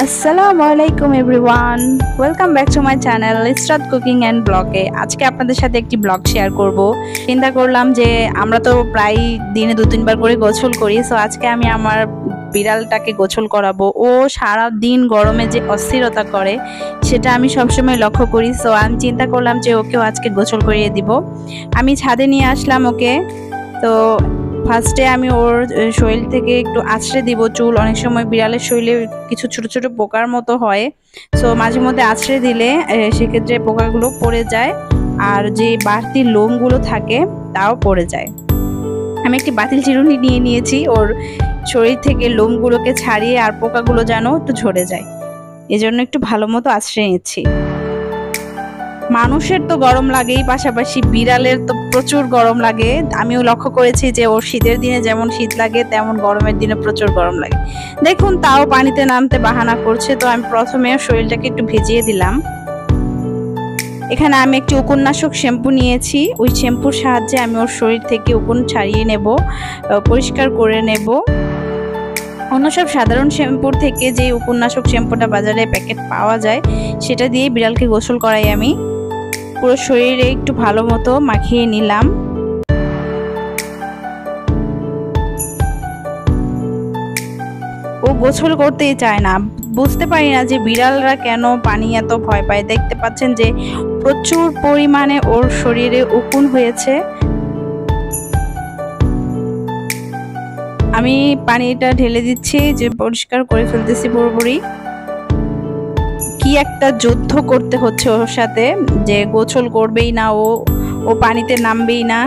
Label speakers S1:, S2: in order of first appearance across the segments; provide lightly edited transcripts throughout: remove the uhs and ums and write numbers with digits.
S1: আসসালামুয়ালাইকুম everyone, welcome back to my channel Israt cooking and ব্লগে। আজকে আপনাদের সাথে একটি ব্লগ শেয়ার করব। চিন্তা করলাম যে আমরা তো প্রায় দিনে 2-3 বার করে গোসল করি, সো আজকে আমি আমার বিড়ালটাকে গোসল করাবো। ও সারা দিন গরমে যে অস্থিরতা করে সেটা আমি সবসময় লক্ষ্য করি, সো আমি চিন্তা করলাম যে ওকেও আজকে গোসল করিয়ে দিব। আমি ছাদে নিয়ে আসলাম ওকে। তো ফার্স্টে আমি ওর শরীর থেকে একটু আঁচড়ে দিব চুল। অনেক সময় বিড়ালের শরীরে কিছু ছোট ছোট পোকার মতো হয়, সো মাঝে মধ্যে আঁচড়ে দিলে সেক্ষেত্রে পোকাগুলো পড়ে যায় আর যে বাড়তি লোমগুলো থাকে তাও পড়ে যায়। আমি একটি বাতিল চিরুনি নিয়ে নিয়েছি ওর শরীর থেকে লোমগুলোকে ছাড়িয়ে আর পোকাগুলো যেন একটু ঝরে যায়, এজন্য একটু ভালো মতো আঁচড়ে নিচ্ছি। মানুষের তো গরম লাগেই, পাশাপাশি বিড়ালের তো প্রচুর গরম লাগে। আমিও লক্ষ্য করেছি যে ওর শীতের দিনে যেমন শীত লাগে তেমন গরমের দিনে প্রচুর গরম লাগে। দেখুন তাও পানিতে নামতে বাহানা করছে, তো আমি প্রথমে শরীরটাকে একটু ভিজিয়ে দিলাম। এখানে আমি একটি উকুননাশক শ্যাম্পু নিয়েছি, ওই শ্যাম্পুর সাহায্যে আমি ওর শরীর থেকে উকুন ছাড়িয়ে নেব, পরিষ্কার করে নেব। অন্য সব সাধারণ শ্যাম্পুর থেকে যে উকুননাশক শ্যাম্পুটা বাজারে প্যাকেট পাওয়া যায় সেটা দিয়ে বিড়ালকে গোসল করাই আমি। পুরো শরীরে একটু ভালো মতো মাখিয়ে নিলাম। ও গোসল করতেই চায় না, বুঝতে পারি না যে বিড়ালরা কেন পানি এত ভয় পায়। দেখতে পাচ্ছেন যে প্রচুর পরিমাণে ওর শরীরে উকুন হয়েছে। আমি পানিটা ঢেলে দিচ্ছি, যে পরিষ্কার করে ফেলতেছি পুরোপুরি। কি একটা যুদ্ধ করতে হচ্ছে ওর সাথে, যে গোসল করবেই না ও পানিতে নামবেই না।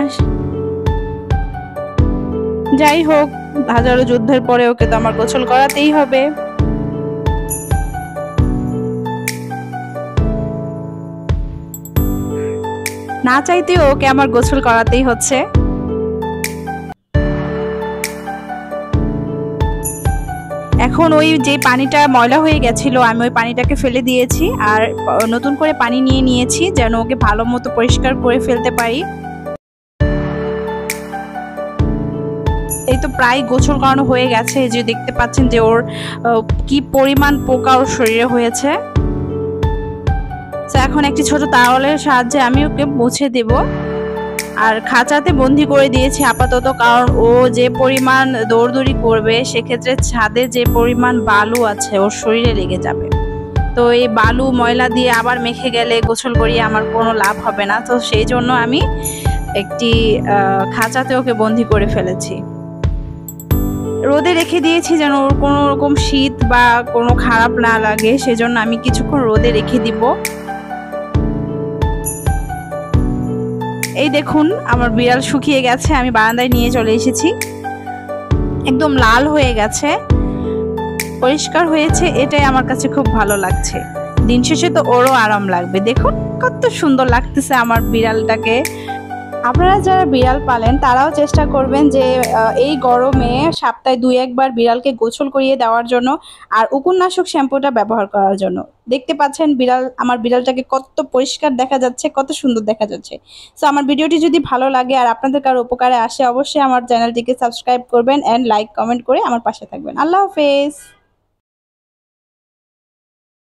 S1: যাই হোক, হাজারো যুদ্ধের পরে ওকে তো আমার গোসল করাতেই হবে। না চাইতেও ওকে আমার গোসল করাতেই হচ্ছে। এখন ওই যে পানিটা ময়লা হয়ে গেছিল আমি ওই পানিটাকে ফেলে দিয়েছি আর নতুন করে পানি নিয়ে নিয়েছি যেন ওকে ভালো মতো পরিষ্কার করে ফেলতে পারি। এই তো প্রায় গোসল করানো হয়ে গেছে, যে দেখতে পাচ্ছেন যে ওর কি পরিমাণ পোকা ওর শরীরে হয়েছে। তো এখন একটি ছোট তাওয়ালের সাহায্যে আমি ওকে মুছে দেব আর খাঁচাতে বন্দি করে দিয়েছি আপাতত, কারণ ও যে পরিমাণ দৌড়দৌড়ি করবে সেক্ষেত্রে ছাদে যে পরিমাণ বালু আছে ওর শরীরে লেগে যাবে। তো এই বালু ময়লা দিয়ে আবার মেখে গেলে গোসল করিয়ে আমার কোনো লাভ হবে না, তো সেই জন্য আমি একটি খাঁচাতে ওকে বন্দি করে ফেলেছি। রোদে রেখে দিয়েছি যেন ওর কোনো রকম শীত বা কোনো খারাপ না লাগে, সেজন্য আমি কিছুক্ষণ রোদে রেখে দিব। এই দেখুন আমার বিড়াল শুকিয়ে গেছে, আমি বারান্দায় নিয়ে চলে এসেছি। একদম লাল হয়ে গেছে, পরিষ্কার হয়েছে, এটাই আমার কাছে খুব ভালো লাগছে। দিন শেষে তো ওরও আরাম লাগবে। দেখুন কত সুন্দর লাগতেছে আমার বিড়ালটাকে। আপনারা যারা বিড়াল পালেন তারাও চেষ্টা করবেন যে এই গরমে সপ্তাহে 2-1 বার বিড়ালকে গোসল করিয়ে দেওয়ার জন্য আর উকুননাশক শ্যাম্পুটা ব্যবহার করার জন্য। দেখতে পাচ্ছেন আমার বিড়ালটাকে কত পরিষ্কার দেখা যাচ্ছে, কত সুন্দর দেখা যাচ্ছে। সো আমার ভিডিওটি যদি ভালো লাগে আর আপনাদের কারো উপকারে আসে অবশ্যই আমার চ্যানেলটিকে সাবস্ক্রাইব করবেন এন্ড লাইক কমেন্ট করে আমার পাশে থাকবেন। আল্লাহ হাফেজ।